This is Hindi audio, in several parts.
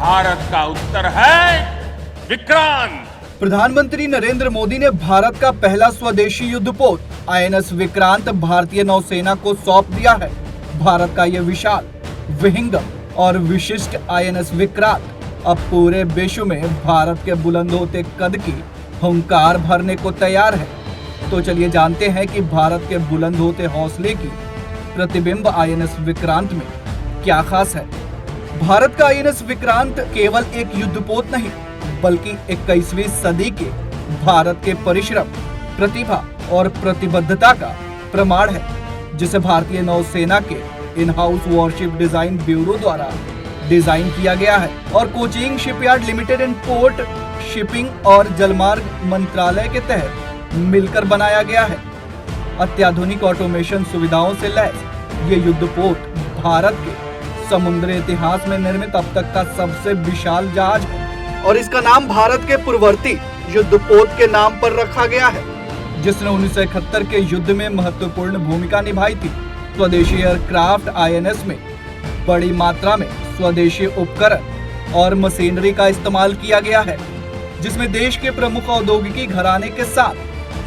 भारत का उत्तर है विक्रांत। प्रधानमंत्री नरेंद्र मोदी ने भारत का पहला स्वदेशी युद्धपोत आईएनएस विक्रांत भारतीय नौसेना को सौंप दिया है। भारत का यह विशाल, विहंगम और विशिष्ट आईएनएस विक्रांत अब पूरे विश्व में भारत के बुलंद होते कद की हुंकार भरने को तैयार है। तो चलिए जानते हैं कि भारत के बुलंद होते हौसले की प्रतिबिंब आईएनएस विक्रांत में क्या खास है। भारत का आईएनएस विक्रांत केवल एक युद्धपोत नहीं बल्कि 21वीं सदी के भारत के परिश्रम, प्रतिभा और प्रतिबद्धता का प्रमाण है, जिसे भारतीय नौसेना के in house worship design bureau द्वारा डिजाइन किया गया है और coaching shipyard limited and port shipping और जलमार्ग मंत्रालय के तहत मिलकर बनाया गया है। अत्याधुनिक ऑटोमेशन सुविधाओं से लैस ये युद्धपोत भारत के समुद्री इतिहास में निर्मित अब तक का सबसे विशाल जहाज है और इसका नाम भारत के पूर्ववर्ती युद्धपोत के नाम पर रखा गया है, जिसने 1971 के युद्ध में महत्वपूर्ण भूमिका निभाई थी। स्वदेशी एयरक्राफ्ट आईएनएस में बड़ी मात्रा में स्वदेशी उपकरण और मशीनरी का इस्तेमाल किया गया है, जिसमें देश के प्रमुख औद्योगिकी घराने के साथ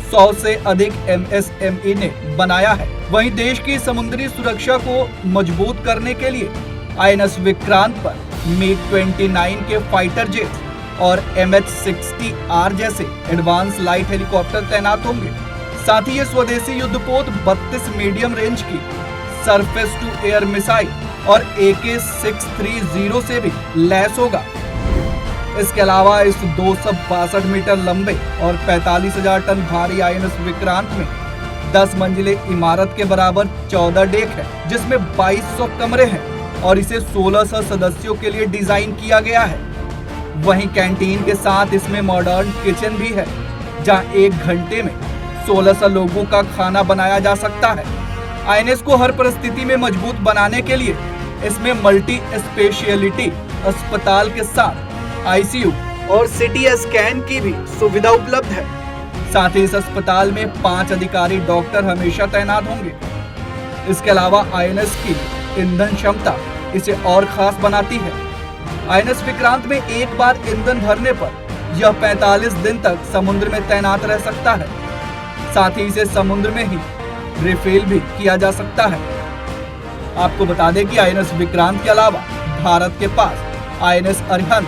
100 से अधिक एमएसएमई ने बनाया है। वहीं देश की समुद्री सुरक्षा को मजबूत करने के लिए आईएनएस विक्रांत पर MiG-29 के फाइटर जेट और MH-60R जैसे एडवांस लाइट हेलीकॉप्टर तैनात होंगे। साथ ही ये स्वदेशी युद्धपोत 32 मीडियम रेंज की सरफेस टू एयर मिसाइल और AK-630 से भी लैस होगा। इसके अलावा इस 262 मीटर लंबे और 45,000 टन भारी आईएनएस विक्रांत में 10 मंजिले इमारत के बराबर 14 डेक है, जिसमें 2200 कमरे हैं और इसे 1600 सदस्यों के लिए डिजाइन किया गया है। वहीं कैंटीन के साथ इसमें मॉडर्न किचन भी है, जहां 1 घंटे में 1600 लोगों का खाना बनाया जा सकता है। आईएनएस को हर परिस्थिति में मजबूत बनाने के लिए इसमें मल्टी स्पेशलिटी अस्पताल के साथ आईसीयू और सिटी स्कैन की भी सुविधा उपलब्ध है। साथ ही इस अस्पताल में 5 अधिकारी डॉक्टर हमेशा तैनात होंगे। इसके अलावा आईएनएस की ईंधन क्षमता इसे और खास बनाती है। आईएनएस विक्रांत में एक बार ईंधन भरने पर यह 45 दिन तक समुद्र में तैनात रह सकता है। साथ ही इसे समुद्र में ही रिफिल भी किया जा सकता है। आपको बता दें कि आईएनएस विक्रांत के अलावा भारत के पास INS Arihant,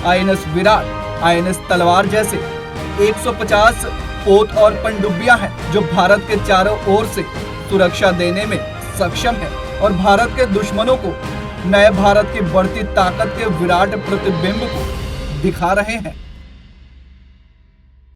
INS Viraat, INS Talwar जैसे 150 पोत और पनडुब्बियां हैं, जो भारत के चारों ओर से सुरक्षा देने में सक्षम है और भारत के दुश्मनों को नए भारत की बढ़ती ताकत के विराट प्रतिबिंब को दिखा रहे हैं।